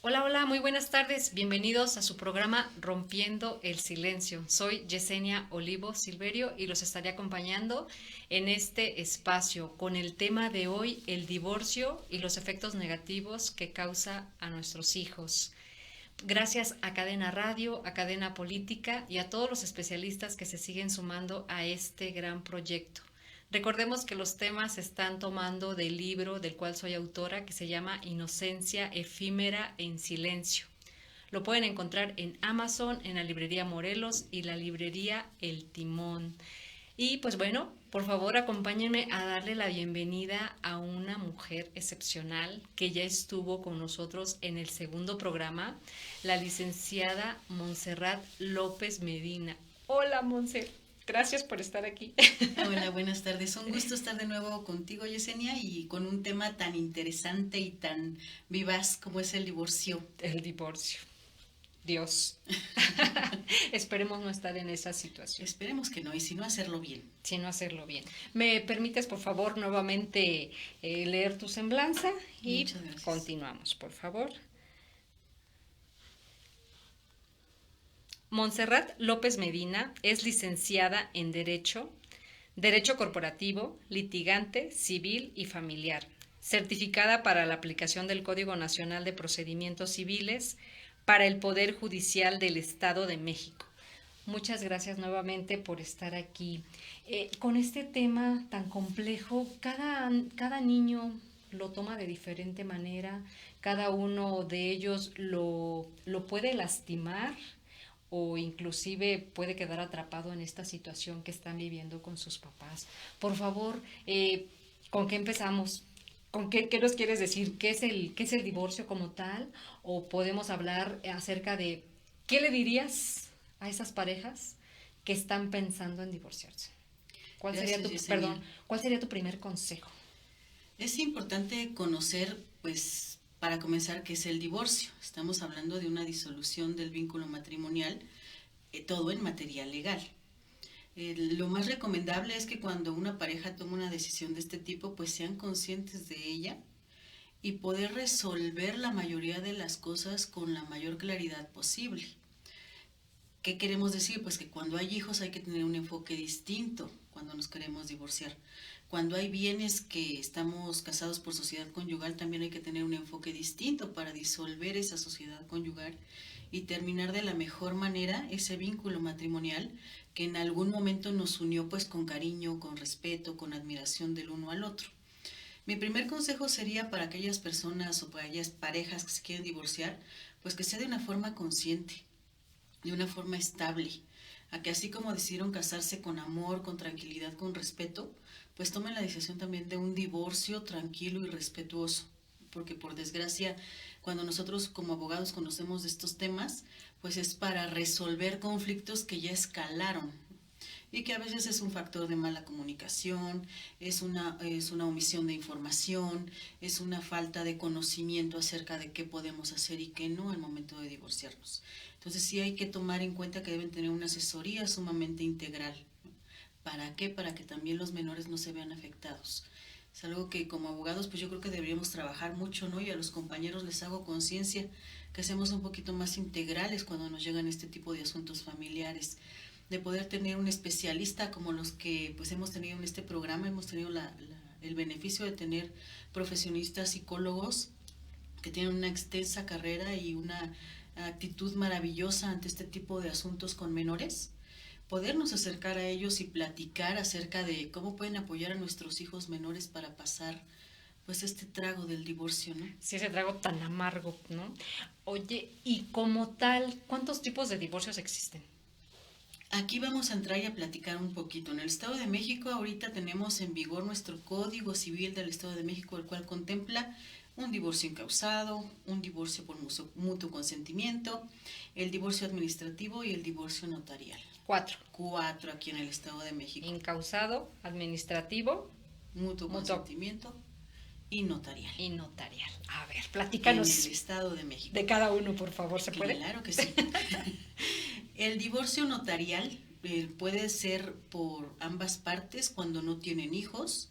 Hola, hola, muy buenas tardes. Bienvenidos a su programa Rompiendo el Silencio. Soy Yesenia Olivo Silverio y los estaré acompañando en este espacio con el tema de hoy, el divorcio y los efectos negativos que causa a nuestros hijos. Gracias a Cadena Radio, a Cadena Política y a todos los especialistas que se siguen sumando a este gran proyecto. Recordemos que los temas se están tomando del libro del cual soy autora, que se llama Inocencia efímera en silencio. Lo pueden encontrar en Amazon, en la librería Morelos y la librería El Timón. Y pues bueno, por favor acompáñenme a darle la bienvenida a una mujer excepcional que ya estuvo con nosotros en el segundo programa, la licenciada Montserrat López Medina. Hola, Montse, gracias por estar aquí. Hola, buenas tardes. Un gusto estar de nuevo contigo, Yesenia, y con un tema tan interesante y tan vivaz como es el divorcio. El divorcio. Dios. Esperemos no estar en esa situación, Esperemos que no, y si no, hacerlo bien. sino hacerlo bien. ¿Me permites, por favor, nuevamente leer tu semblanza? Y Muchas gracias. continuamos, por favor. Montserrat López Medina es licenciada en Derecho, Derecho Corporativo, Litigante, Civil y Familiar, certificada para la aplicación del Código Nacional de Procedimientos Civiles para el Poder Judicial del Estado de México. Muchas gracias nuevamente por estar aquí. Con este tema tan complejo, cada niño lo toma de diferente manera, cada uno de ellos lo puede lastimar o inclusive puede quedar atrapado en esta situación que están viviendo con sus papás. Por favor, ¿con qué empezamos? ¿Qué nos quieres decir? Qué es el divorcio como tal? ¿O podemos hablar acerca de qué le dirías a esas parejas que están pensando en divorciarse? Gracias, Perdón, Yesenia. cuál sería tu primer consejo? Es importante conocer, pues, para comenzar, qué es el divorcio. Estamos hablando de una disolución del vínculo matrimonial, todo en materia legal. Lo más recomendable es que cuando una pareja toma una decisión de este tipo, pues sean conscientes de ella y poder resolver la mayoría de las cosas con la mayor claridad posible. ¿Qué queremos decir? Pues que cuando hay hijos hay que tener un enfoque distinto cuando nos queremos divorciar. Cuando hay bienes que estamos casados por sociedad conyugal, también hay que tener un enfoque distinto para disolver esa sociedad conyugal y terminar de la mejor manera ese vínculo matrimonial que en algún momento nos unió pues con cariño, con respeto, con admiración del uno al otro. Mi primer consejo sería para aquellas personas o para aquellas parejas que se quieren divorciar, pues que sea de una forma consciente, de una forma estable, a que así como decidieron casarse con amor, con tranquilidad, con respeto, pues tomen la decisión también de un divorcio tranquilo y respetuoso, porque por desgracia, cuando nosotros como abogados conocemos de estos temas, pues es para resolver conflictos que ya escalaron y que a veces es un factor de mala comunicación, es una omisión de información, es una falta de conocimiento acerca de qué podemos hacer y qué no al momento de divorciarnos. Entonces sí hay que tomar en cuenta que deben tener una asesoría sumamente integral. ¿Para qué? Para que también los menores no se vean afectados. Es algo que como abogados pues yo creo que deberíamos trabajar mucho, ¿no? Y a los compañeros les hago conciencia que seamos un poquito más integrales cuando nos llegan este tipo de asuntos familiares, de poder tener un especialista como los que pues hemos tenido en este programa, hemos tenido el beneficio de tener profesionistas psicólogos que tienen una extensa carrera y una actitud maravillosa ante este tipo de asuntos con menores, podernos acercar a ellos y platicar acerca de cómo pueden apoyar a nuestros hijos menores para pasar pues este trago del divorcio, ¿no? Si ese trago tan amargo, ¿no? Oye, y como tal, ¿cuántos tipos de divorcios existen? Aquí vamos a entrar y a platicar un poquito. En el Estado de México ahorita tenemos en vigor nuestro Código Civil del Estado de México, el cual contempla un divorcio incausado, un divorcio por mutuo consentimiento, el divorcio administrativo y el divorcio notarial. Cuatro. Cuatro aquí en el Estado de México. Incausado, administrativo, Mutuo mutuo consentimiento y notarial. y notarial. A ver, En el platícanos Estado de México. de cada uno, por favor, ¿se puede? Claro que sí. El divorcio notarial puede ser por ambas partes cuando no tienen hijos,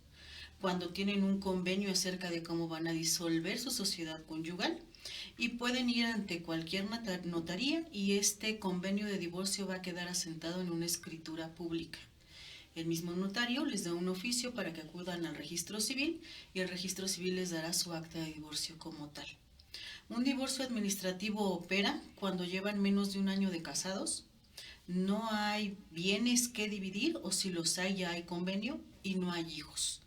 cuando tienen un convenio acerca de cómo van a disolver su sociedad conyugal y pueden ir ante cualquier notaría y este convenio de divorcio va a quedar asentado en una escritura pública. El mismo notario les da un oficio para que acudan al registro civil y el registro civil les dará su acta de divorcio como tal. Un divorcio administrativo opera cuando llevan menos de un año de casados, no hay bienes que dividir o si los hay ya hay convenio y no hay hijos.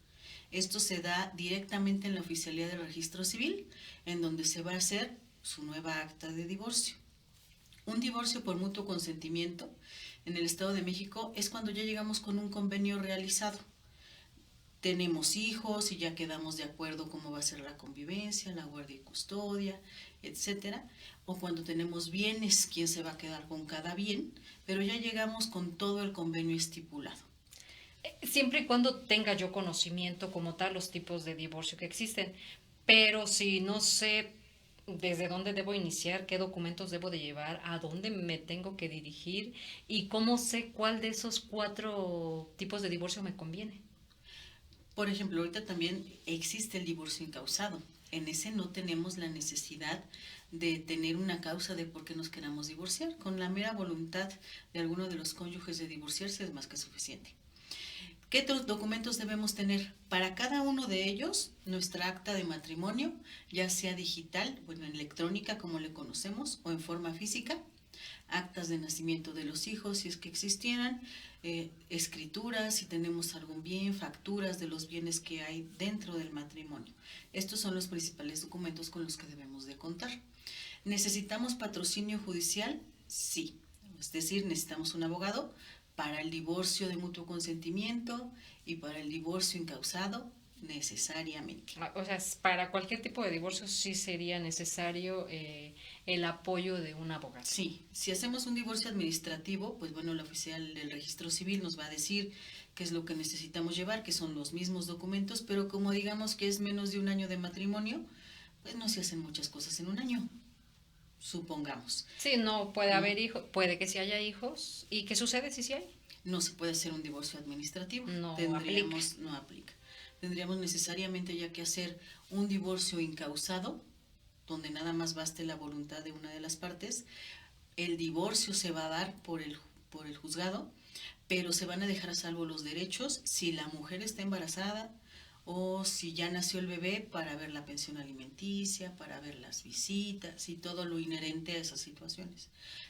Esto se da directamente en la oficialía del registro civil, en donde se va a hacer su nueva acta de divorcio. Un divorcio por mutuo consentimiento en el Estado de México es cuando ya llegamos con un convenio realizado. Tenemos hijos y ya quedamos de acuerdo cómo va a ser la convivencia, la guardia y custodia, etcétera. O cuando tenemos bienes, quién se va a quedar con cada bien, pero ya llegamos con todo el convenio estipulado. Siempre y cuando tenga yo conocimiento como tal los tipos de divorcio que existen, pero si no sé desde dónde debo iniciar, qué documentos debo de llevar, a dónde me tengo que dirigir y cómo sé cuál de esos 4 tipos de divorcio me conviene. Por ejemplo, ahorita también existe el divorcio incausado. En ese no tenemos la necesidad de tener una causa de por qué nos queramos divorciar. Con la mera voluntad de alguno de los cónyuges de divorciarse es más que suficiente. ¿Qué otros documentos debemos tener? Para cada uno de ellos, nuestra acta de matrimonio, ya sea digital, bueno, en electrónica como le conocemos, o en forma física, actas de nacimiento de los hijos, si es que existieran, escrituras, si tenemos algún bien, facturas de los bienes que hay dentro del matrimonio. Estos son los principales documentos con los que debemos de contar. ¿Necesitamos patrocinio judicial? Sí. Es decir, necesitamos un abogado para el divorcio de mutuo consentimiento y para el divorcio incausado, necesariamente. O sea, para cualquier tipo de divorcio sí sería necesario el apoyo de un abogado. Sí, si hacemos un divorcio administrativo, pues bueno, la oficial del registro civil nos va a decir qué es lo que necesitamos llevar, que son los mismos documentos, pero como digamos que es menos de un año de matrimonio, pues no se hacen muchas cosas en un año, supongamos. Sí, no puede haber hijos, puede que sí haya hijos. ¿Y qué sucede si sí hay? No se puede hacer un divorcio administrativo. No aplica. Tendríamos necesariamente ya que hacer un divorcio incausado, donde nada más baste la voluntad de una de las partes. El divorcio se va a dar por el juzgado, pero se van a dejar a salvo los derechos si la mujer está embarazada o si ya nació el bebé, para ver la pensión alimenticia, para ver las visitas y todo lo inherente a esas situaciones.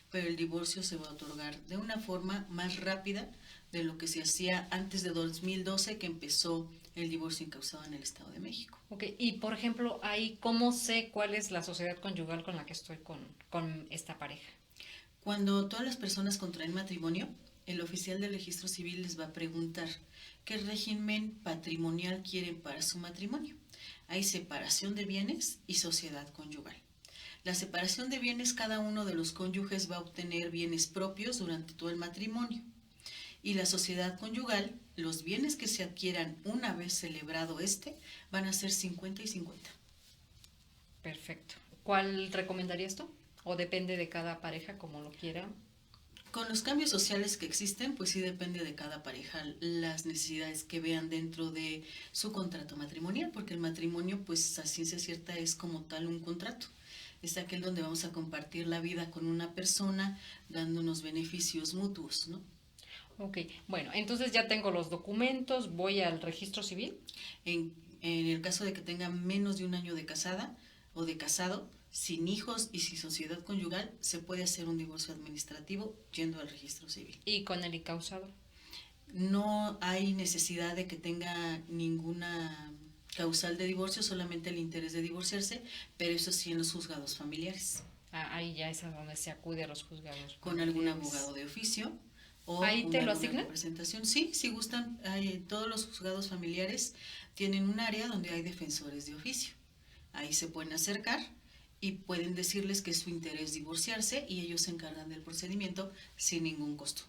Pero el divorcio se va a otorgar de una forma más rápida de lo que se hacía antes de 2012, que empezó el divorcio incausado en el Estado de México. Ok, y por ejemplo, ahí, ¿cómo sé cuál es la sociedad conyugal con la que estoy con esta pareja? Cuando todas las personas contraen matrimonio, el oficial del registro civil les va a preguntar qué régimen patrimonial quieren para su matrimonio. Hay separación de bienes y sociedad conyugal. La separación de bienes, cada uno de los cónyuges va a obtener bienes propios durante todo el matrimonio. Y la sociedad conyugal, los bienes que se adquieran una vez celebrado van a ser 50 y 50. Perfecto. ¿Cuál recomendarías tú? ¿O depende de cada pareja como lo quiera? Con los cambios sociales que existen, pues sí depende de cada pareja las necesidades que vean dentro de su contrato matrimonial, porque el matrimonio, pues a ciencia cierta, es como tal un contrato. Es aquel donde vamos a compartir la vida con una persona, dándonos beneficios mutuos, ¿no? Ok, bueno, entonces ya tengo los documentos, voy al registro civil. En el caso de que tenga menos de un año de casada o de casado, sin hijos y sin sociedad conyugal, se puede hacer un divorcio administrativo yendo al registro civil. ¿Y con el incausado? No hay necesidad de que tenga ninguna causal de divorcio, solamente el interés de divorciarse, pero eso sí en los juzgados familiares. Ahí ya es a donde se acude a los juzgados. Con algún abogado de oficio. O ¿Ahí te lo asignan? Representación. Sí, si gustan, todos los juzgados familiares tienen un área donde hay defensores de oficio. Ahí se pueden acercar y pueden decirles que es su interés divorciarse y ellos se encargan del procedimiento sin ningún costo.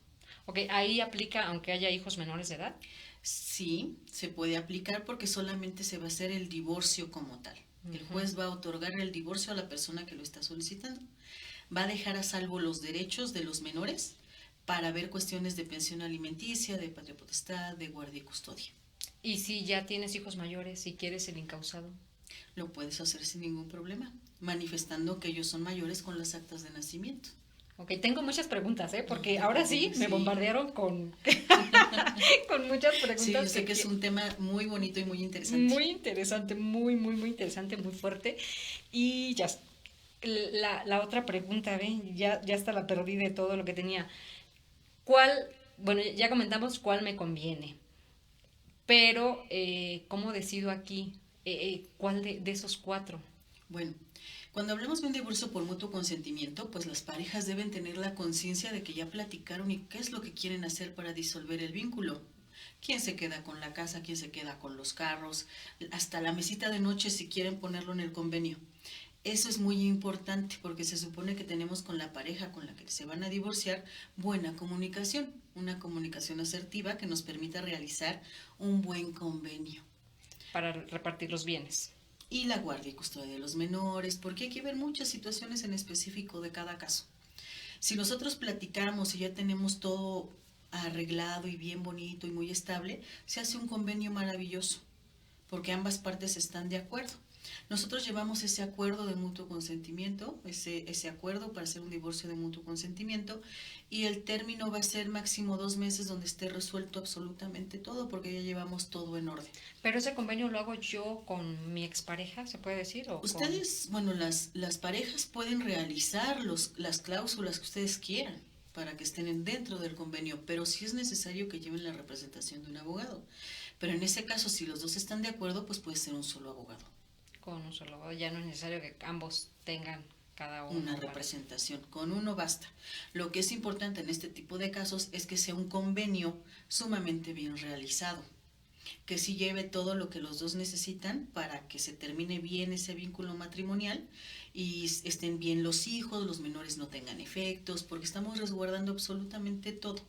Ok, ¿ahí aplica aunque haya hijos menores de edad? Sí, se puede aplicar porque solamente se va a hacer el divorcio como tal. El juez va a otorgar el divorcio a la persona que lo está solicitando. Va a dejar a salvo los derechos de los menores para ver cuestiones de pensión alimenticia, de patria potestad, de guardia y custodia. ¿Y si ya tienes hijos mayores y quieres el incausado? Lo puedes hacer sin ningún problema, manifestando que ellos son mayores con las actas de nacimiento. Ok, tengo muchas preguntas, ¿eh? No Porque te ahora sí preocupes, me sí. bombardearon con, con muchas Sí, yo preguntas sé que es un tema muy bonito y muy interesante. muy interesante, muy, muy, muy interesante, muy fuerte. Y ya, la otra pregunta, ¿ve? Ya hasta la perdí de todo lo que tenía. ¿Cuál, bueno, ya comentamos cuál me conviene, pero ¿cómo decido aquí cuál de esos cuatro? Bueno, cuando hablamos de un divorcio por mutuo consentimiento, pues las parejas deben tener la conciencia de que ya platicaron y qué es lo que quieren hacer para disolver el vínculo. ¿Quién se queda con la casa? ¿Quién se queda con los carros? Hasta la mesita de noche si quieren ponerlo en el convenio. Eso es muy importante porque se supone que tenemos con la pareja con la que se van a divorciar buena comunicación, una comunicación asertiva que nos permita realizar un buen convenio. Para repartir los bienes. Y la guardia y custodia de los menores, porque hay que ver muchas situaciones en específico de cada caso. Si nosotros platicamos y ya tenemos todo arreglado y bien bonito y muy estable, se hace un convenio maravilloso, porque ambas partes están de acuerdo. Nosotros llevamos ese acuerdo de mutuo consentimiento, ese acuerdo para hacer un divorcio de mutuo consentimiento, y el término va a ser máximo 2 meses donde esté resuelto absolutamente todo, porque ya llevamos todo en orden. Pero ese convenio lo hago yo con mi expareja, ¿se puede decir? O con... Ustedes, bueno, las parejas pueden realizar las cláusulas que ustedes quieran para que estén dentro del convenio, pero sí es necesario que lleven la representación de un abogado. Pero en ese caso, si los dos están de acuerdo, pues puede ser un solo abogado. Con un solo abogado. Ya no es necesario que ambos tengan cada uno. Una representación, con uno basta. Lo que es importante en este tipo de casos es que sea un convenio sumamente bien realizado, que sí lleve todo lo que los dos necesitan para que se termine bien ese vínculo matrimonial y estén bien los hijos, los menores no tengan efectos, porque estamos resguardando absolutamente todo.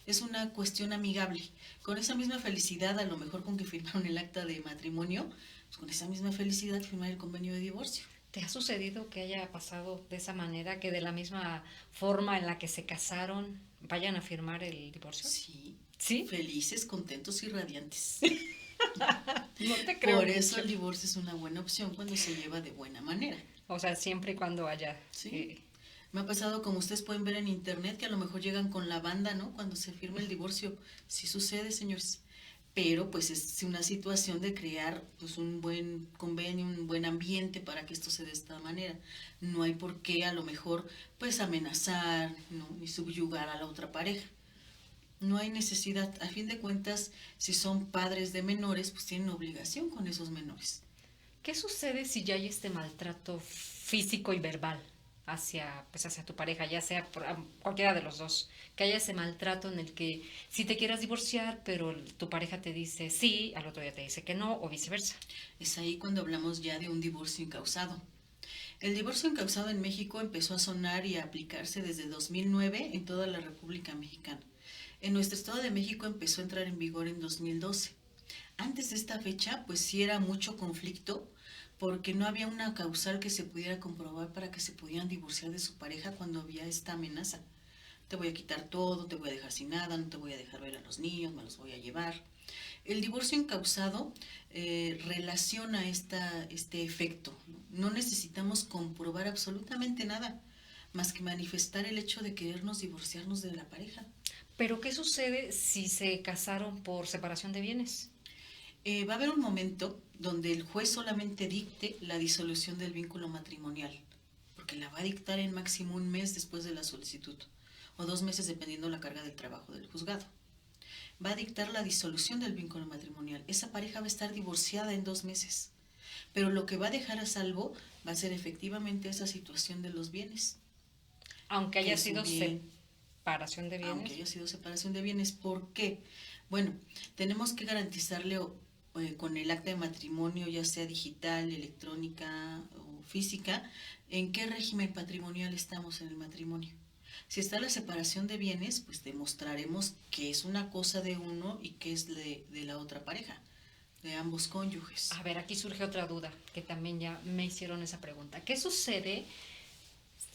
Es una cuestión amigable. Con esa misma felicidad, a lo mejor con que firmaron el acta de matrimonio, pues con esa misma felicidad firmar el convenio de divorcio. ¿Te ha sucedido que haya pasado de esa manera, que de la misma forma en la que se casaron vayan a firmar el divorcio? Sí, ¿Sí? felices, contentos y radiantes. No te creo Por eso mucho. el divorcio es una buena opción cuando se lleva de buena manera. O sea, siempre y cuando haya... Sí. Me ha pasado, como ustedes pueden ver en internet, que a lo mejor llegan con la banda, ¿no? Cuando se firma el divorcio. Sí sucede, señores. Pero pues es una situación de crear pues un buen convenio, un buen ambiente para que esto se dé de esta manera. No hay por qué a lo mejor pues amenazar, ¿no? Y subyugar a la otra pareja. No hay necesidad. A fin de cuentas, si son padres de menores, pues tienen obligación con esos menores. ¿Qué sucede si ya hay este maltrato físico y verbal hacia, pues hacia tu pareja, ya sea por cualquiera de los dos? Que haya ese maltrato en el que si te quieras divorciar, pero tu pareja te dice sí, al otro día te dice que no, o viceversa. Es ahí cuando hablamos ya de un divorcio incausado. El divorcio incausado en México empezó a sonar y a aplicarse desde 2009 en toda la República Mexicana. En nuestro Estado de México empezó a entrar en vigor en 2012. Antes de esta fecha, pues sí era mucho conflicto porque no había una causal que se pudiera comprobar para que se pudieran divorciar de su pareja cuando había esta amenaza. Te voy a quitar todo, te voy a dejar sin nada, no te voy a dejar ver a los niños, me los voy a llevar. El divorcio incausado relaciona este efecto. No necesitamos comprobar absolutamente nada más que manifestar el hecho de querernos divorciarnos de la pareja. Pero ¿qué sucede si se casaron por separación de bienes? Va a haber un momento donde el juez solamente dicte la disolución del vínculo matrimonial, porque la va a dictar en máximo un mes después de la solicitud, o 2 meses dependiendo la carga del trabajo del juzgado. Va a dictar la disolución del vínculo matrimonial. Esa pareja va a estar divorciada en 2 meses, pero lo que va a dejar a salvo va a ser efectivamente esa situación de los bienes. Aunque haya Que es un sido bien, separación de bienes. aunque haya sido separación de bienes. ¿Por qué? Bueno, tenemos que garantizarle con el acta de matrimonio, ya sea digital, electrónica o física, en qué régimen patrimonial estamos en el matrimonio. Si está la separación de bienes, pues demostraremos que es una cosa de uno y que es de la otra pareja, de ambos cónyuges. A ver, aquí surge otra duda, que también ya me hicieron esa pregunta. ¿Qué sucede?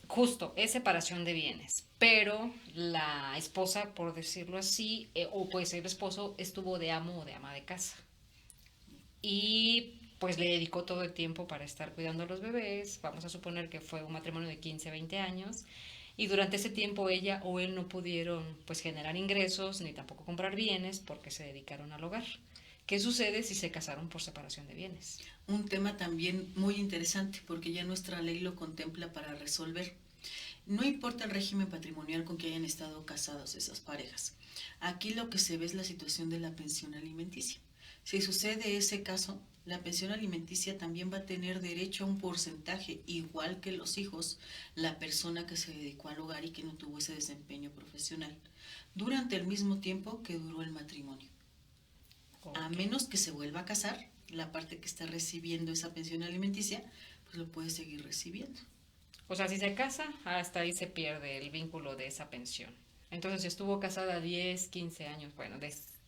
Justo, es separación de bienes, pero la esposa, por decirlo así, o puede ser el esposo, estuvo de amo o de ama de casa. y pues le dedicó todo el tiempo para estar cuidando a los bebés. Vamos a suponer que fue un matrimonio de 15, 20 años. Y durante ese tiempo ella o él no pudieron pues generar ingresos ni tampoco comprar bienes porque se dedicaron al hogar. ¿Qué sucede si se casaron por separación de bienes? Un tema también muy interesante porque ya nuestra ley lo contempla para resolver. No importa el régimen patrimonial con que hayan estado casados esas parejas. Aquí lo que se ve es la situación de la pensión alimenticia. Si sucede ese caso, la pensión alimenticia también va a tener derecho a un porcentaje igual que los hijos, la persona que se dedicó al hogar y que no tuvo ese desempeño profesional, durante el mismo tiempo que duró el matrimonio. Okay. A menos que se vuelva a casar, la parte que está recibiendo esa pensión alimenticia, pues lo puede seguir recibiendo. O sea, si se casa, hasta ahí se pierde el vínculo de esa pensión. Entonces, si estuvo casada 10, 15 años, bueno,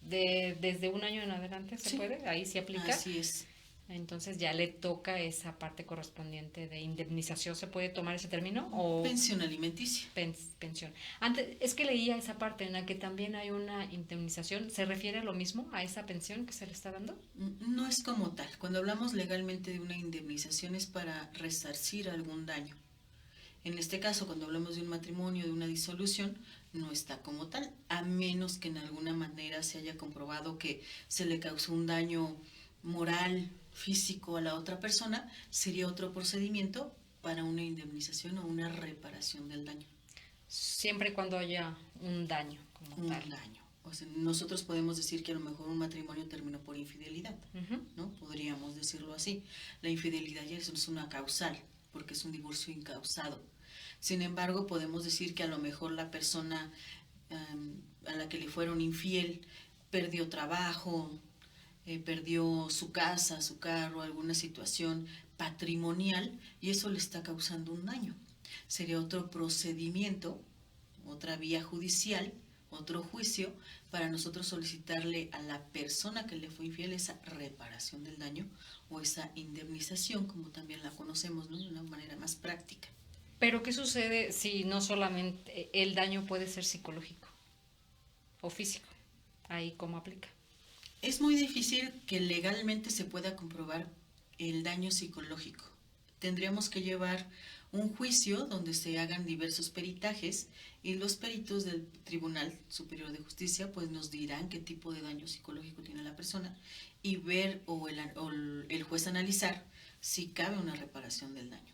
desde un año en adelante se puede, ahí se aplica. Así es. Entonces ya le toca esa parte correspondiente de indemnización. ¿Se puede tomar ese término? ¿O pensión alimenticia? Pensión. Antes, es que leía esa parte en la que también hay una indemnización. ¿Se refiere a lo mismo, a esa pensión que se le está dando? No es como tal. Cuando hablamos legalmente de una indemnización es para resarcir algún daño. En este caso, cuando hablamos de un matrimonio, de una disolución, no está como tal, a menos que en alguna manera se haya comprobado que se le causó un daño moral, físico a la otra persona, sería otro procedimiento para una indemnización o una reparación del daño. Siempre y cuando haya un daño como tal. Un daño. O sea, nosotros podemos decir que a lo mejor un matrimonio terminó por infidelidad, ¿no? Podríamos decirlo así. La infidelidad ya es una causal, porque es un divorcio incausado. Sin embargo, podemos decir que a lo mejor la persona a la que le fueron infiel perdió trabajo, perdió su casa, su carro, alguna situación patrimonial y eso le está causando un daño. Sería otro procedimiento, otra vía judicial, otro juicio para nosotros solicitarle a la persona que le fue infiel esa reparación del daño o esa indemnización, como también la conocemos, ¿no? De una manera más práctica. Pero ¿qué sucede si no solamente el daño puede ser psicológico o físico? Ahí cómo aplica. Es muy difícil que legalmente se pueda comprobar el daño psicológico. Tendríamos que llevar un juicio donde se hagan diversos peritajes y los peritos del Tribunal Superior de Justicia pues nos dirán qué tipo de daño psicológico tiene la persona y ver o el juez analizar si cabe una reparación del daño.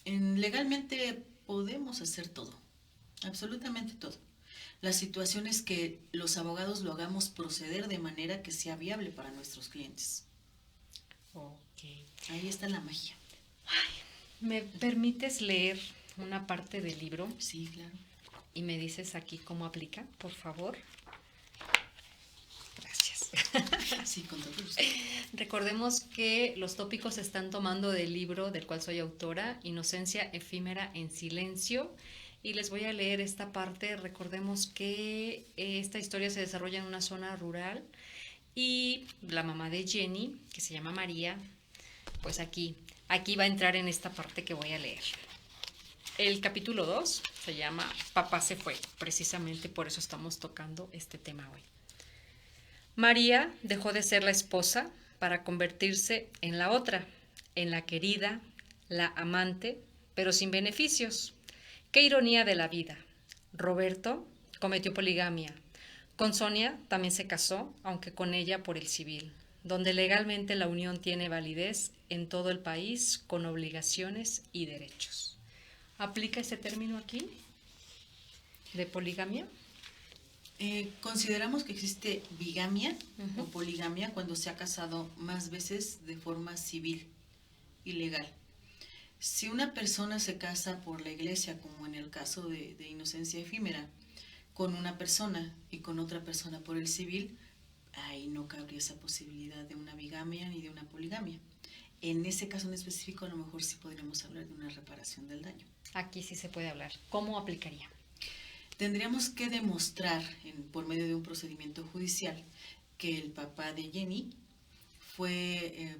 Legalmente podemos hacer todo, absolutamente todo. La situación es que los abogados lo hagamos proceder de manera que sea viable para nuestros clientes. Okay. Ahí está la magia. Ay, ¿me permites leer una parte del libro? Sí, claro. Y me dices aquí cómo aplica, por favor. Gracias. Sí, con todo gusto. Recordemos que los tópicos se están tomando del libro del cual soy autora, Inocencia efímera en silencio. Y les voy a leer esta parte. Recordemos que esta historia se desarrolla en una zona rural y la mamá de Jenny, que se llama María, pues aquí va a entrar en esta parte que voy a leer. El capítulo 2 se llama Papá se fue. Precisamente por eso estamos tocando este tema hoy. María dejó de ser la esposa para convertirse en la otra, en la querida, la amante, pero sin beneficios. Qué ironía de la vida. Roberto cometió poligamia. Con Sonia también se casó, aunque con ella por el civil, donde legalmente la unión tiene validez en todo el país con obligaciones y derechos. ¿Aplica ese término aquí de poligamia? Consideramos que existe bigamia o poligamia cuando se ha casado más veces de forma civil y legal. Si una persona se casa por la iglesia, como en el caso de inocencia efímera, con una persona y con otra persona por el civil, ahí no cabría esa posibilidad de una bigamia ni de una poligamia. En ese caso en específico a lo mejor sí podríamos hablar de una reparación del daño. Aquí sí se puede hablar. ¿Cómo aplicaría? Tendríamos que demostrar por medio de un procedimiento judicial que el papá de Jenny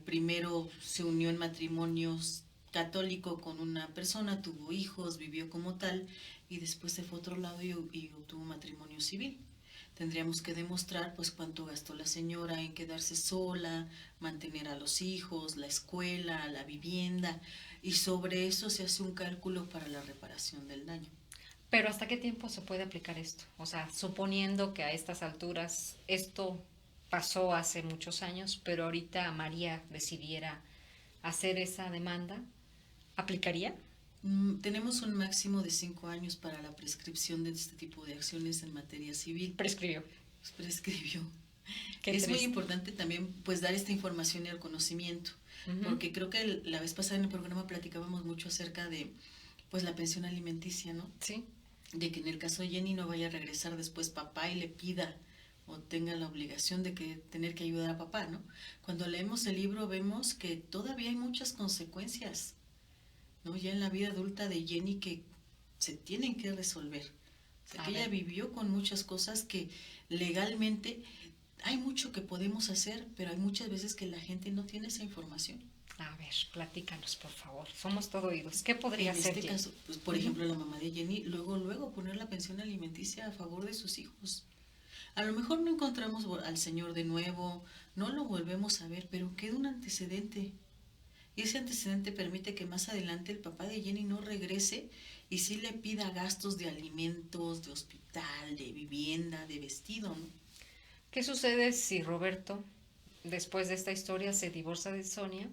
primero se unió en matrimonios católico con una persona, tuvo hijos, vivió como tal y después se fue a otro lado y obtuvo matrimonio civil. Tendríamos que demostrar pues cuánto gastó la señora en quedarse sola, mantener a los hijos, la escuela, la vivienda, y sobre eso se hace un cálculo para la reparación del daño. Pero ¿hasta qué tiempo se puede aplicar esto? O sea, suponiendo que a estas alturas esto pasó hace muchos años, pero ahorita María decidiera hacer esa demanda, ¿aplicaría? Tenemos un máximo de 5 años para la prescripción de este tipo de acciones en materia civil. Prescribió. Pues prescribió. Qué Es muy triste. importante también pues dar esta información y el conocimiento, porque creo que la vez pasada en el programa platicábamos mucho acerca de pues la pensión alimenticia, ¿no? Sí. De que en el caso de Jenny no vaya a regresar después papá y le pida o tenga la obligación de que tener que ayudar a papá, ¿no? Cuando leemos el libro vemos que todavía hay muchas consecuencias, ¿no? Ya en la vida adulta de Jenny que se tienen que resolver. O sea, que ella vivió con muchas cosas que legalmente hay mucho que podemos hacer, pero hay muchas veces que la gente no tiene esa información. A ver, platícanos, por favor. Somos todo oídos. ¿Qué podría En ser, este Jenny? caso, pues, por ejemplo, la mamá de Jenny, luego poner la pensión alimenticia a favor de sus hijos. A lo mejor no encontramos al señor de nuevo, no lo volvemos a ver, pero queda un antecedente. Y ese antecedente permite que más adelante el papá de Jenny no regrese y sí le pida gastos de alimentos, de hospital, de vivienda, de vestido, ¿no? ¿Qué sucede si Roberto, después de esta historia, se divorcia de Sonia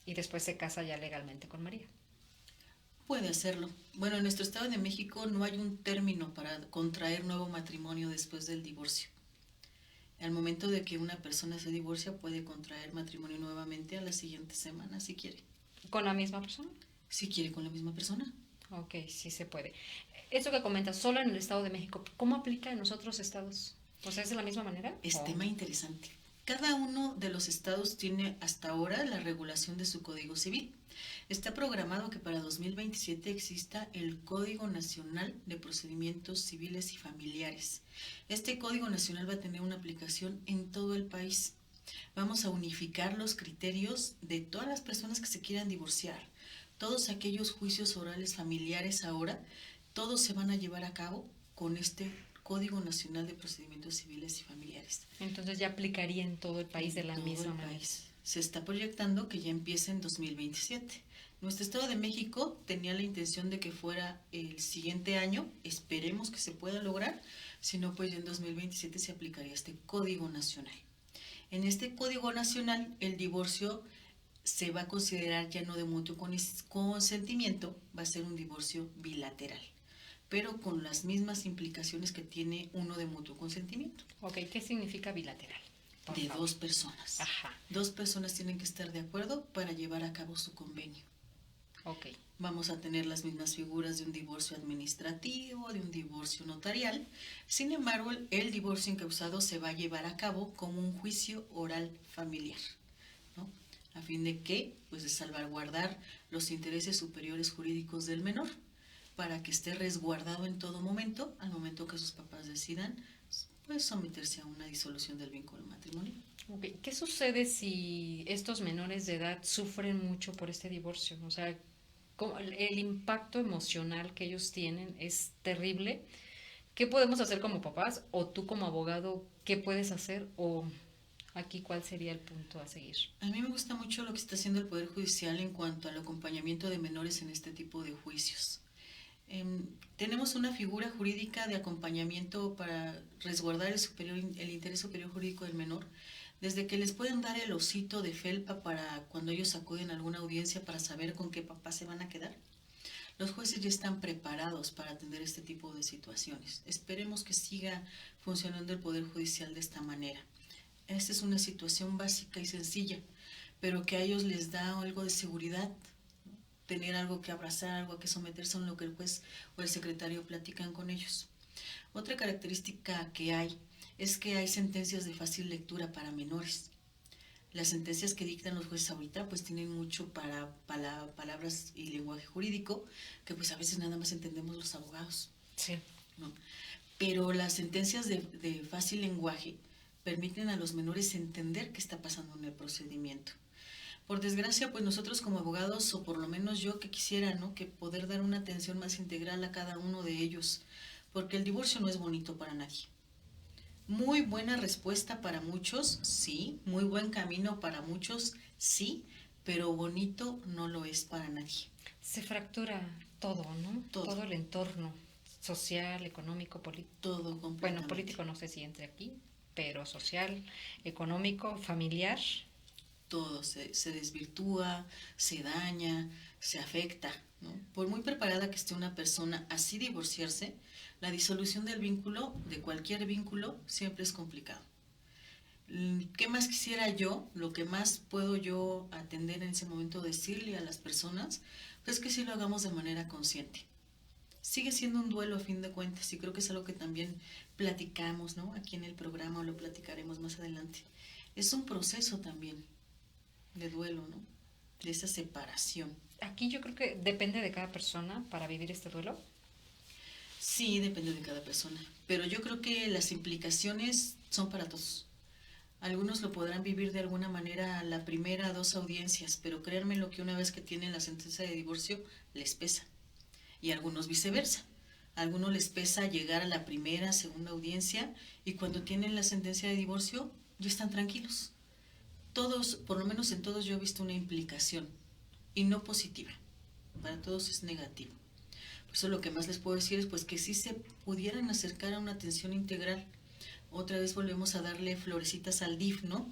y después se casa ya legalmente con María? Puede hacerlo. Bueno, en nuestro Estado de México no hay un término para contraer nuevo matrimonio después del divorcio. Al momento de que una persona se divorcia, puede contraer matrimonio nuevamente a la siguiente semana, si quiere. ¿Con la misma persona? Si quiere con la misma persona. Ok, sí se puede. Eso que comentas, solo en el Estado de México, ¿cómo aplica en los otros estados? O sea, ¿es de la misma manera? Es tema interesante. Cada uno de los estados tiene hasta ahora la regulación de su Código Civil. Está programado que para 2027 exista el Código Nacional de Procedimientos Civiles y Familiares. Este Código Nacional va a tener una aplicación en todo el país. Vamos a unificar los criterios de todas las personas que se quieran divorciar. Todos aquellos juicios orales familiares ahora, todos se van a llevar a cabo con este Código Nacional de Procedimientos Civiles y Familiares. Entonces ya aplicaría en todo el país de la misma manera. Se está proyectando que ya empiece en 2027. Nuestro Estado de México tenía la intención de que fuera el siguiente año, esperemos que se pueda lograr, si no pues ya en 2027 se aplicaría este Código Nacional. En este Código Nacional el divorcio se va a considerar ya no de mutuo consentimiento, va a ser un divorcio bilateral, pero con las mismas implicaciones que tiene uno de mutuo consentimiento. Ok, ¿qué significa bilateral? De dos personas. Ajá. Dos personas tienen que estar de acuerdo para llevar a cabo su convenio. Ok. Vamos a tener las mismas figuras de un divorcio administrativo, de un divorcio notarial. Sin embargo, el divorcio encausado se va a llevar a cabo como un juicio oral familiar, ¿no? A fin de que, pues, de salvaguardar los intereses superiores jurídicos del menor, para que esté resguardado en todo momento, al momento que sus papás decidan, pues, someterse a una disolución del vínculo matrimonial. Okay. ¿Qué sucede si estos menores de edad sufren mucho por este divorcio? O sea, el impacto emocional que ellos tienen es terrible. ¿Qué podemos hacer como papás? O tú como abogado, ¿qué puedes hacer? O aquí, ¿cuál sería el punto a seguir? A mí me gusta mucho lo que está haciendo el Poder Judicial en cuanto al acompañamiento de menores en este tipo de juicios. Tenemos una figura jurídica de acompañamiento para resguardar el interés superior jurídico del menor, desde que les pueden dar el osito de felpa para cuando ellos acuden a alguna audiencia para saber con qué papá se van a quedar. Los jueces ya están preparados para atender este tipo de situaciones. Esperemos que siga funcionando el Poder Judicial de esta manera. Esta es una situación básica y sencilla, pero que a ellos les da algo de seguridad, tener algo que abrazar, algo a que someterse a lo que el juez o el secretario platican con ellos. Otra característica que hay es que hay sentencias de fácil lectura para menores. Las sentencias que dictan los jueces ahorita pues tienen mucho para palabras y lenguaje jurídico que pues a veces nada más entendemos los abogados. Sí. ¿No? Pero las sentencias de fácil lenguaje permiten a los menores entender qué está pasando en el procedimiento. Por desgracia, pues nosotros como abogados, o por lo menos yo que quisiera, ¿no?, que poder dar una atención más integral a cada uno de ellos, porque el divorcio no es bonito para nadie. Muy buena respuesta para muchos, sí. Muy buen camino para muchos, sí. Pero bonito no lo es para nadie. Se fractura todo, ¿no? Todo, Todo el entorno social, económico, político. todo Bueno, completamente. político no sé si entre aquí, pero social, económico, familiar. Todo se desvirtúa, se daña, se afecta, ¿no? Por muy preparada que esté una persona así divorciarse, la disolución del vínculo, de cualquier vínculo, siempre es complicado. ¿Qué más quisiera yo? Lo que más puedo yo atender en ese momento, decirle a las personas, pues que sí lo hagamos de manera consciente. Sigue siendo un duelo a fin de cuentas y creo que es algo que también platicamos, ¿no? Aquí en el programa o lo platicaremos más adelante. Es un proceso también de duelo, ¿no? De esa separación. Aquí yo creo que depende de cada persona para vivir este duelo. Sí, depende de cada persona, pero yo creo que las implicaciones son para todos. Algunos lo podrán vivir de alguna manera la primera dos audiencias, pero créanme lo que una vez que tienen la sentencia de divorcio les pesa. Y a algunos viceversa. A algunos les pesa llegar a la primera, segunda audiencia y cuando tienen la sentencia de divorcio ya están tranquilos. Todos, por lo menos en todos yo he visto una implicación y no positiva. Para todos es negativo. Por eso lo que más les puedo decir es pues que si se pudieran acercar a una atención integral. Otra vez volvemos a darle florecitas al DIF, ¿no?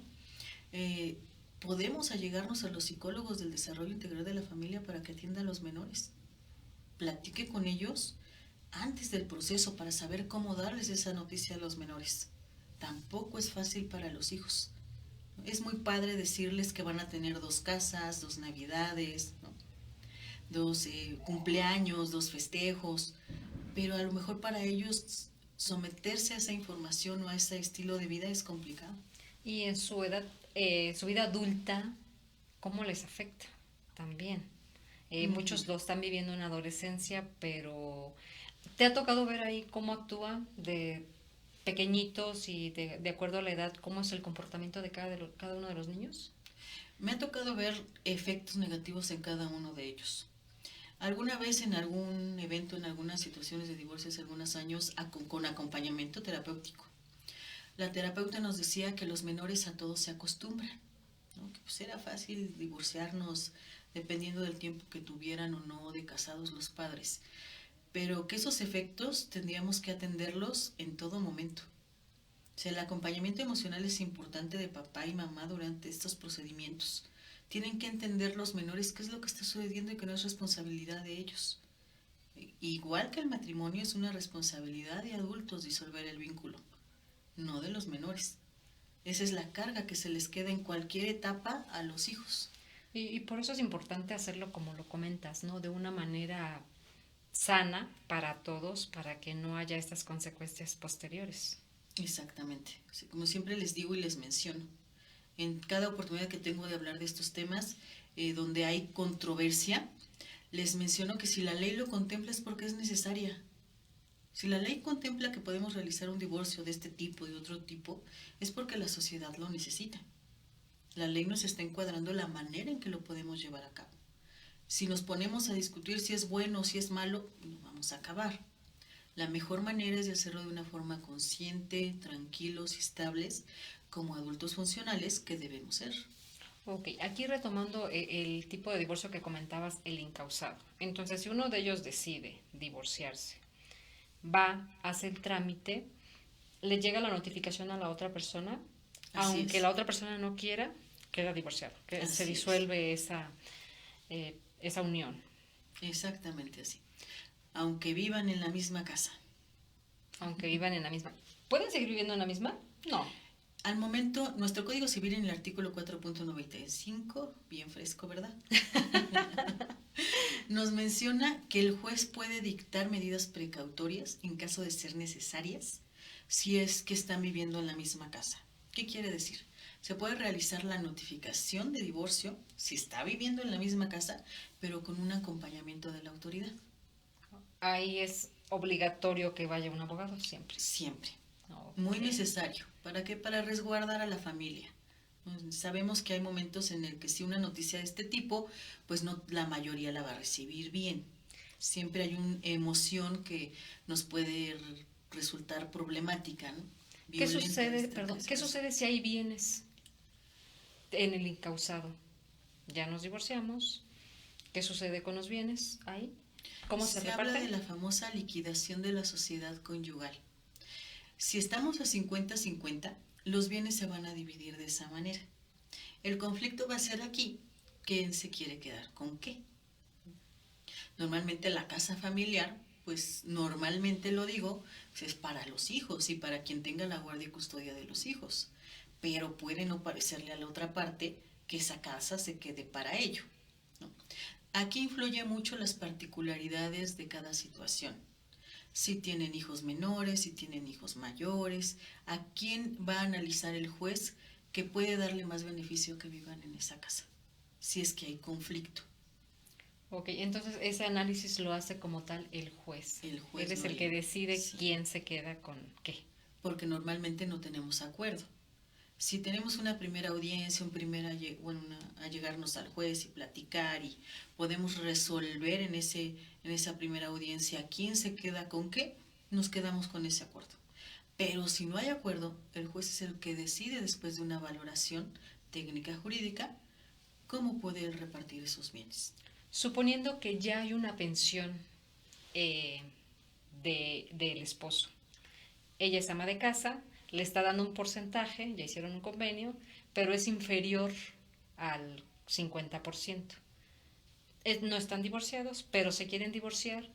Podemos allegarnos a los psicólogos del desarrollo integral de la familia para que atiendan a los menores. Platique con ellos antes del proceso para saber cómo darles esa noticia a los menores. Tampoco es fácil para los hijos. Es muy padre decirles que van a tener 2 casas, 2 navidades, ¿no? 2 cumpleaños, 2 festejos, pero a lo mejor para ellos someterse a esa información o a ese estilo de vida es complicado. Y en su edad, su vida adulta, ¿cómo les afecta? También. Muchos lo están viviendo en adolescencia, pero ¿te ha tocado ver ahí cómo actúa de pequeñitos y de acuerdo a la edad, cómo es el comportamiento de cada uno de los niños? Me ha tocado ver efectos negativos en cada uno de ellos. Alguna vez en algún evento, en algunas situaciones de divorcio hace algunos años, con acompañamiento terapéutico. La terapeuta nos decía que los menores a todos se acostumbran, ¿no? Que pues era fácil divorciarnos dependiendo del tiempo que tuvieran o no de casados los padres, pero que esos efectos tendríamos que atenderlos en todo momento. O sea, el acompañamiento emocional es importante de papá y mamá durante estos procedimientos. Tienen que entender los menores qué es lo que está sucediendo y que no es responsabilidad de ellos. Igual que el matrimonio es una responsabilidad de adultos disolver el vínculo, no de los menores. Esa es la carga que se les queda en cualquier etapa a los hijos. Y por eso es importante hacerlo como lo comentas, ¿no? De una manera sana para todos, para que no haya estas consecuencias posteriores. Exactamente. Como siempre les digo y les menciono, en cada oportunidad que tengo de hablar de estos temas, donde hay controversia, les menciono que si la ley lo contempla es porque es necesaria. Si la ley contempla que podemos realizar un divorcio de este tipo y de otro tipo, es porque la sociedad lo necesita. La ley nos está encuadrando la manera en que lo podemos llevar a cabo. Si nos ponemos a discutir si es bueno o si es malo, no vamos a acabar. La mejor manera es de hacerlo de una forma consciente, tranquilos y estables, como adultos funcionales que debemos ser. Ok, aquí retomando el tipo de divorcio que comentabas, el incausado. Entonces, si uno de ellos decide divorciarse, va, hace el trámite, le llega la notificación a la otra persona, Así aunque es. la otra persona no quiera, queda divorciado, que se Así es. disuelve esa unión. Exactamente así. Aunque vivan en la misma casa. Aunque vivan en la misma. ¿Pueden seguir viviendo en la misma? No. Al momento, nuestro Código Civil en el artículo 4.95, bien fresco, ¿verdad? Nos menciona que el juez puede dictar medidas precautorias en caso de ser necesarias si es que están viviendo en la misma casa. ¿Qué quiere decir? Se puede realizar la notificación de divorcio si está viviendo en la misma casa, pero con un acompañamiento de la autoridad. Ahí es obligatorio que vaya un abogado siempre. Siempre. Okay. Muy necesario. ¿Para qué? Para resguardar a la familia. Sabemos que hay momentos en el que si una noticia de este tipo, pues no la mayoría la va a recibir bien. Siempre hay una emoción que nos puede resultar problemática, ¿no? ¿Qué violenta sucede, esta perdón, qué separación. sucede si hay bienes en el incausado? Ya nos divorciamos. ¿Qué sucede con los bienes ahí? ¿Cómo se Se habla de reparten? la famosa liquidación de la sociedad conyugal. Si estamos a 50-50, los bienes se van a dividir de esa manera. El conflicto va a ser aquí, ¿quién se quiere quedar con qué? Normalmente la casa familiar, pues normalmente lo digo, pues es para los hijos y para quien tenga la guardia y custodia de los hijos. Pero puede no parecerle a la otra parte que esa casa se quede para ello, ¿no? Aquí influye mucho las particularidades de cada situación. Si tienen hijos menores, si tienen hijos mayores, a quién va a analizar el juez que puede darle más beneficio que vivan en esa casa, si es que hay conflicto. Ok, entonces ese análisis lo hace como tal el juez. El Él juez es no el que le... decide Sí, quién se queda con qué. porque normalmente no tenemos acuerdo. Si tenemos una primera audiencia, allegarnos al juez y platicar y podemos resolver en esa primera audiencia quién se queda con qué, nos quedamos con ese acuerdo. Pero si no hay acuerdo, el juez es el que decide después de una valoración técnica jurídica cómo puede él repartir esos bienes. Suponiendo que ya hay una pensión eh, del esposo. Ella es ama de casa, le está dando un porcentaje, ya hicieron un convenio, pero es inferior al 50%. No están divorciados, pero se quieren divorciar.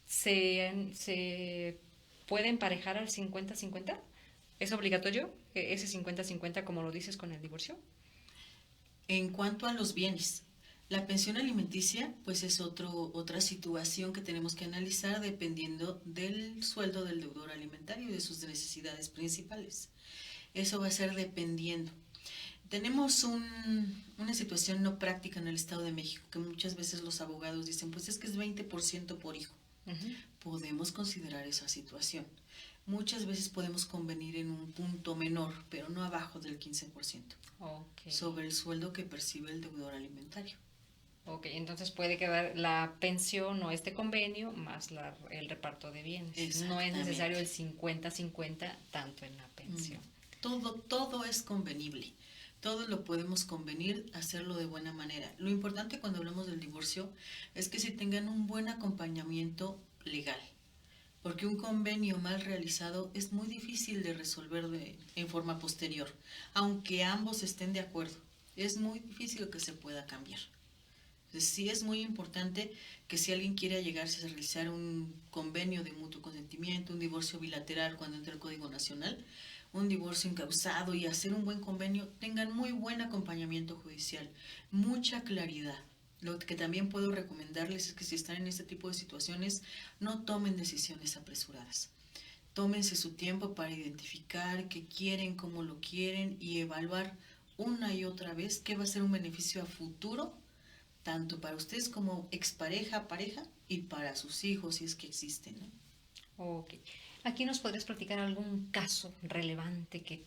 ¿Se puede emparejar al 50-50? ¿Es obligatorio ese 50-50 como lo dices con el divorcio? En cuanto a los bienes, la pensión alimenticia pues es otra situación que tenemos que analizar dependiendo del sueldo del deudor alimentario y de sus necesidades principales. Eso va a ser dependiendo. Tenemos una situación no práctica en el Estado de México, que muchas veces los abogados dicen, pues es que es 20% por hijo. Uh-huh. Podemos considerar esa situación. Muchas veces podemos convenir en un punto menor, pero no abajo del 15%, Okay. sobre el sueldo que percibe el deudor alimentario. Ok, entonces puede quedar la pensión o este convenio más el reparto de bienes. No es necesario el 50-50 tanto en la pensión. Todo es convenible. Todo lo podemos convenir, hacerlo de buena manera. Lo importante cuando hablamos del divorcio es que se tengan un buen acompañamiento legal, porque un convenio mal realizado es muy difícil de resolver en forma posterior, aunque ambos estén de acuerdo. Es muy difícil que se pueda cambiar. Entonces, sí es muy importante que si alguien quiere llegarse a realizar un convenio de mutuo consentimiento, un divorcio bilateral cuando entra el Código Nacional, un divorcio incausado y hacer un buen convenio, tengan muy buen acompañamiento judicial, mucha claridad. Lo que también puedo recomendarles es que si están en este tipo de situaciones, no tomen decisiones apresuradas. Tómense su tiempo para identificar qué quieren, cómo lo quieren y evaluar una y otra vez qué va a ser un beneficio a futuro tanto para ustedes como expareja, pareja y para sus hijos si es que existen, ¿no? Ok. Aquí nos podrías platicar algún caso relevante que,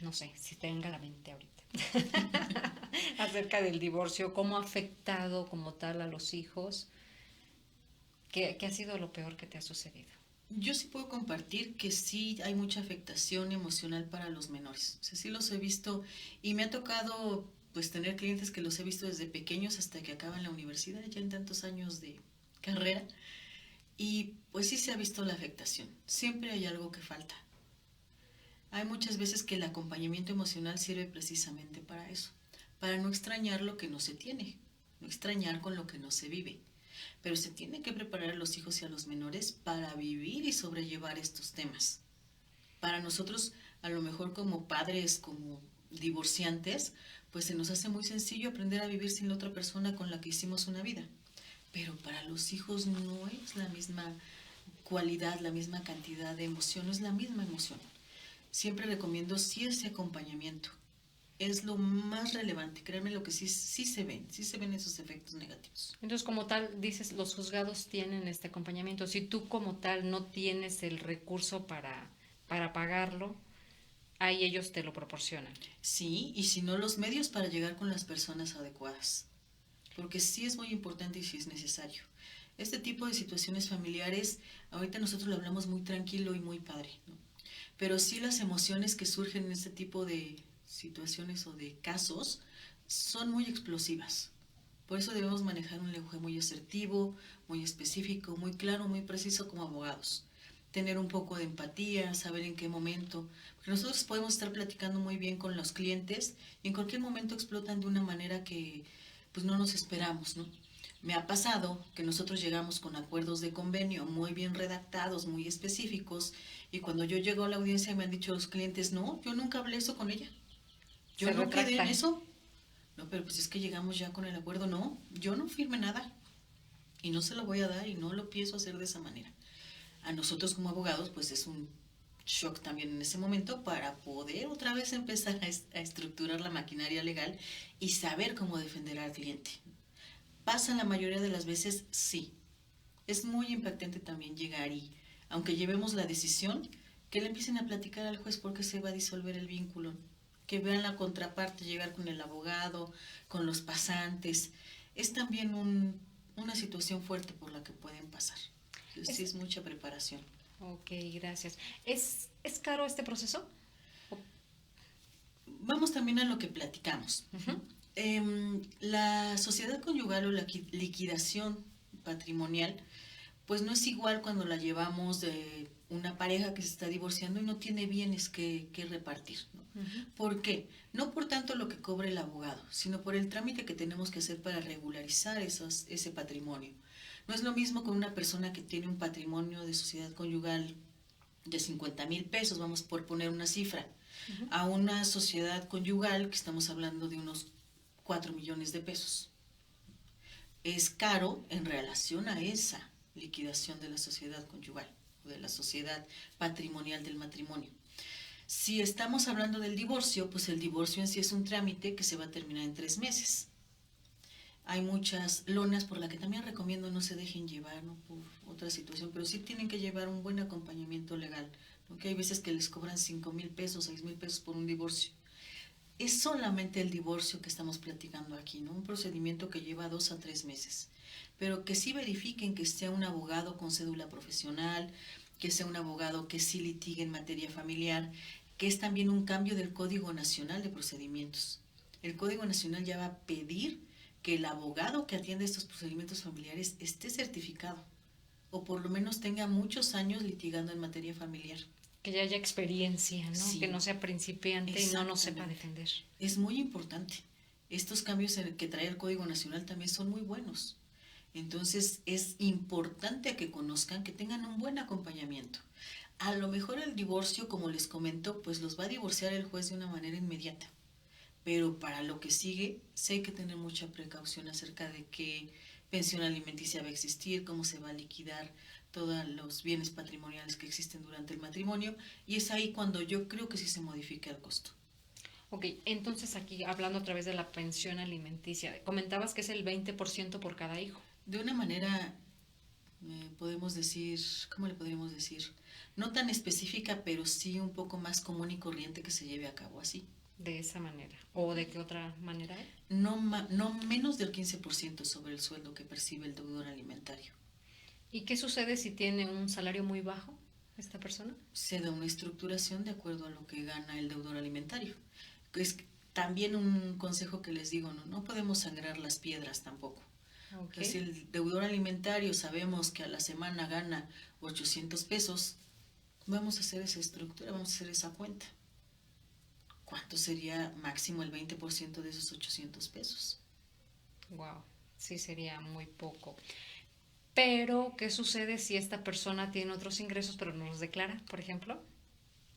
no sé, si tenga la mente ahorita, acerca del divorcio, cómo ha afectado como tal a los hijos, qué ha sido lo peor que te ha sucedido. Yo sí puedo compartir que sí hay mucha afectación emocional para los menores. O sea, sí los he visto y me ha tocado pues tener clientes que los he visto desde pequeños hasta que acaban la universidad, ya en tantos años de carrera. Y pues sí se ha visto la afectación. Siempre hay algo que falta. Hay muchas veces que el acompañamiento emocional sirve precisamente para eso, para no extrañar lo que no se tiene, no extrañar con lo que no se vive. Pero se tiene que preparar a los hijos y a los menores para vivir y sobrellevar estos temas. Para nosotros, a lo mejor como padres, como divorciantes, pues se nos hace muy sencillo aprender a vivir sin la otra persona con la que hicimos una vida. Pero para los hijos no es la misma cualidad, la misma cantidad de emoción, no es la misma emoción. Siempre recomiendo sí ese acompañamiento. Es lo más relevante, créanme lo que sí se ven esos efectos negativos. Entonces, como tal, dices, los juzgados tienen este acompañamiento. Si tú como tal no tienes el recurso para pagarlo, ahí ellos te lo proporcionan. Sí, y si no los medios para llegar con las personas adecuadas, porque sí es muy importante y sí es necesario. Este tipo de situaciones familiares, ahorita nosotros lo hablamos muy tranquilo y muy padre, ¿no? pero sí las emociones que surgen en este tipo de situaciones o de casos son muy explosivas. Por eso debemos manejar un lenguaje muy asertivo, muy específico, muy claro, muy preciso como abogados. Tener un poco de empatía, saber en qué momento, porque nosotros podemos estar platicando muy bien con los clientes y en cualquier momento explotan de una manera que pues no nos esperamos, ¿no? Me ha pasado que nosotros llegamos con acuerdos de convenio muy bien redactados, muy específicos, y cuando yo llego a la audiencia me han dicho los clientes, no, yo nunca hablé eso con ella, yo Se no quedé en retractan. eso. No, pero pues es que llegamos ya con el acuerdo, no, yo no firmé nada y no se lo voy a dar y no lo pienso hacer de esa manera. A nosotros como abogados pues es un shock también en ese momento para poder otra vez empezar a estructurar la maquinaria legal y saber cómo defender al cliente. ¿Pasa la mayoría de las veces? Sí. Es muy impactante también llegar y, aunque llevemos la decisión, que le empiecen a platicar al juez por qué se va a disolver el vínculo, que vean la contraparte llegar con el abogado, con los pasantes. Es también una situación fuerte por la que pueden pasar. Sí, es mucha preparación. Ok, gracias. ¿Es caro este proceso? Vamos también a lo que platicamos. Ujú. La sociedad conyugal o la liquidación patrimonial, pues no es igual cuando la llevamos de una pareja que se está divorciando y no tiene bienes que repartir, ¿no? Ujú. ¿Por qué? No por tanto lo que cobre el abogado, sino por el trámite que tenemos que hacer para regularizar ese patrimonio. No es lo mismo con una persona que tiene un patrimonio de sociedad conyugal de 50,000 pesos, vamos por poner una cifra, Ujú. a una sociedad conyugal que estamos hablando de unos 4 millones de pesos. Es caro en relación a esa liquidación de la sociedad conyugal o de la sociedad patrimonial del matrimonio. Si estamos hablando del divorcio, pues el divorcio en sí es un trámite que se va a terminar en 3 meses. Hay muchas lonas por las que también recomiendo no se dejen llevar, ¿no? Por otra situación, pero sí tienen que llevar un buen acompañamiento legal, porque hay veces que les cobran 5,000 pesos, 6,000 pesos por un divorcio. Es solamente el divorcio que estamos platicando aquí, ¿no? Un procedimiento que lleva 2 a 3 meses, pero que sí verifiquen que sea un abogado con cédula profesional, que sea un abogado que sí litigue en materia familiar, que es también un cambio del Código Nacional de Procedimientos. El Código Nacional ya va a pedir que el abogado que atiende estos procedimientos familiares esté certificado o por lo menos tenga muchos años litigando en materia familiar. Que ya haya experiencia, ¿no? Sí, Que no sea principiante y no sepa exactamente. defender. Es muy importante. Estos cambios en el que trae el Código Nacional también son muy buenos. Entonces es importante que conozcan, que tengan un buen acompañamiento. A lo mejor el divorcio, como les comento, pues los va a divorciar el juez de una manera inmediata. Pero para lo que sigue, sí hay que tener mucha precaución acerca de qué pensión alimenticia va a existir, cómo se va a liquidar todos los bienes patrimoniales que existen durante el matrimonio, y es ahí cuando yo creo que sí se modifica el costo. Ok, entonces aquí hablando a través de la pensión alimenticia, comentabas que es el 20% por cada hijo. De una manera, podemos decir, ¿cómo le podríamos decir? No tan específica, pero sí un poco más común y corriente que se lleve a cabo así. De esa manera. ¿O de qué otra manera? No menos del 15% sobre el sueldo que percibe el deudor alimentario. ¿Y qué sucede si tiene un salario muy bajo esta persona? Se da una estructuración de acuerdo a lo que gana el deudor alimentario. Es también un consejo que les digo, no podemos sangrar las piedras tampoco. Okay. Si el deudor alimentario sabemos que a la semana gana 800 pesos, vamos a hacer esa estructura, vamos a hacer esa cuenta. ¿Cuánto sería máximo el 20% de esos 800 pesos? Wow, sí sería muy poco. Pero, ¿qué sucede si esta persona tiene otros ingresos pero no los declara, por ejemplo?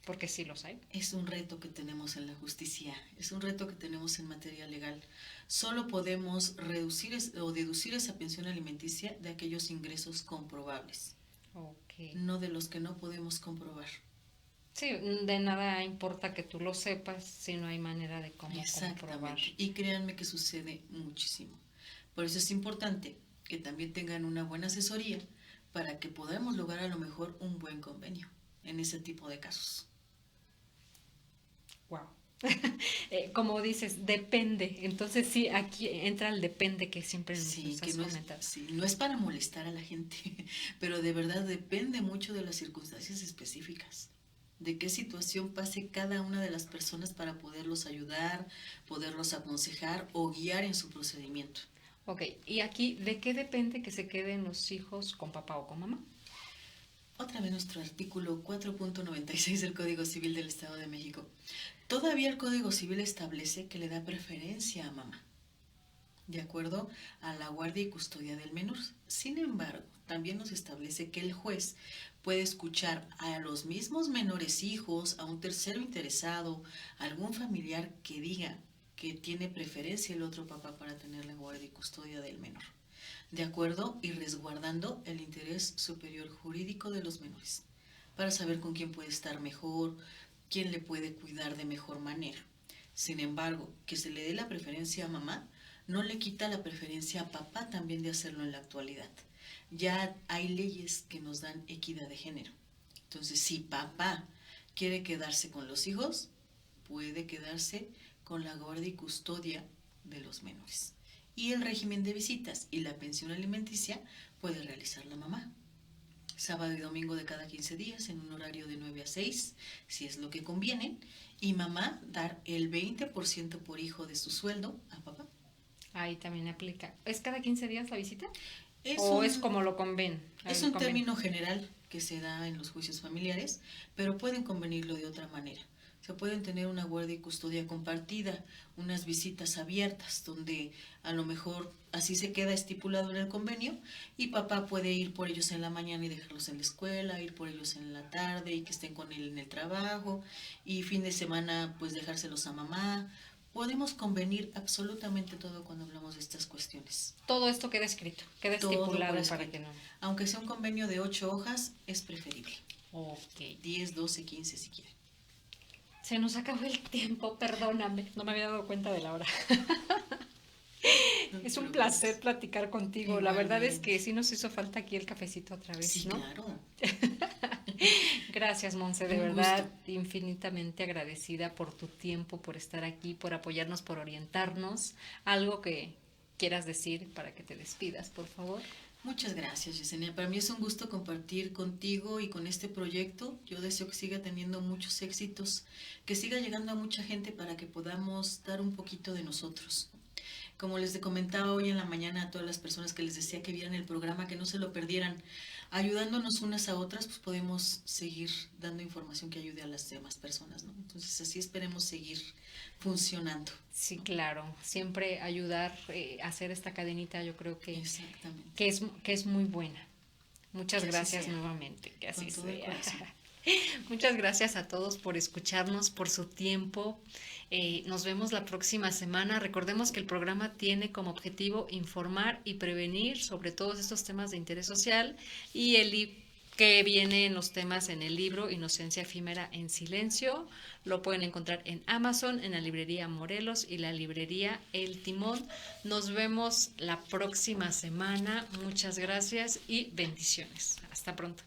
Porque sí los hay. Es un reto que tenemos en la justicia, es un reto que tenemos en materia legal. Solo podemos reducir o deducir esa pensión alimenticia de aquellos ingresos comprobables, Okay. no de los que no podemos comprobar. Sí, de nada importa que tú lo sepas si no hay manera de cómo comprobar. Exactamente, y créanme que sucede muchísimo. Por eso es importante que también tengan una buena asesoría para que podamos lograr a lo mejor un buen convenio en ese tipo de casos. Wow. Como dices, depende. Entonces sí, aquí entra el depende que siempre nos Sí, has que comentado. no es para molestar a la gente, pero de verdad depende mucho de las circunstancias específicas. de qué situación pase cada una de las personas para poderlos ayudar, poderlos aconsejar o guiar en su procedimiento. Ok, y aquí, ¿de qué depende que se queden los hijos con papá o con mamá? Otra vez nuestro artículo 4.96 del Código Civil del Estado de México. Todavía el Código Civil establece que le da preferencia a mamá, de acuerdo a la guardia y custodia del menor. Sin embargo, también nos establece que el juez puede escuchar a los mismos menores hijos, a un tercero interesado, a algún familiar que diga que tiene preferencia el otro papá para tener la guardia y custodia del menor, de acuerdo y resguardando el interés superior jurídico de los menores, para saber con quién puede estar mejor, quién le puede cuidar de mejor manera. Sin embargo, que se le dé la preferencia a mamá no le quita la preferencia a papá también de hacerlo en la actualidad. Ya hay leyes que nos dan equidad de género. Entonces, si papá quiere quedarse con los hijos, puede quedarse con la guardia y custodia de los menores. Y el régimen de visitas y la pensión alimenticia puede realizar la mamá. Sábado y domingo de cada 15 días en un horario de 9 a 6, si es lo que conviene. Y mamá dar el 20% por hijo de su sueldo a papá. Ahí también aplica. ¿Es cada 15 días la visita? ¿O es como lo conven? Es un término general que se da en los juicios familiares, pero pueden convenirlo de otra manera. Se pueden tener una guardia y custodia compartida, unas visitas abiertas, donde a lo mejor así se queda estipulado en el convenio y papá puede ir por ellos en la mañana y dejarlos en la escuela, ir por ellos en la tarde y que estén con él en el trabajo, y fin de semana pues dejárselos a mamá. Podemos convenir absolutamente todo cuando hablamos de estas cuestiones. Todo esto queda escrito, queda estipulado para que no. Aunque sea un convenio de 8 hojas, es preferible. Ok. 10, 12, 15 si quieren. Se nos acabó el tiempo, perdóname, no me había dado cuenta de la hora. Es un placer platicar contigo. Igualmente. La verdad es que sí nos hizo falta aquí el cafecito otra vez, Sí, ¿no? claro. Gracias, Monse, de Un verdad, gusto. infinitamente agradecida por tu tiempo, por estar aquí, por apoyarnos, por orientarnos. Algo que quieras decir para que te despidas, por favor. Muchas gracias, Yesenia. Para mí es un gusto compartir contigo y con este proyecto. Yo deseo que siga teniendo muchos éxitos, que siga llegando a mucha gente para que podamos dar un poquito de nosotros. Como les comentaba hoy en la mañana a todas las personas que les decía que vieran el programa, que no se lo perdieran, ayudándonos unas a otras, pues podemos seguir dando información que ayude a las demás personas, ¿no? Entonces así esperemos seguir funcionando. Sí, claro, siempre ayudar a hacer esta cadenita, yo creo Exactamente. que es muy buena. Muchas Que así gracias sea. nuevamente, que así Con todo el sea. corazón. Muchas gracias a todos por escucharnos, por su tiempo. Nos vemos la próxima semana. Recordemos que el programa tiene como objetivo informar y prevenir sobre todos estos temas de interés social y que viene en los temas en el libro Inocencia efímera en silencio. Lo pueden encontrar en Amazon, en la librería Morelos y la librería El Timón. Nos vemos la próxima semana. Muchas gracias y bendiciones. Hasta pronto.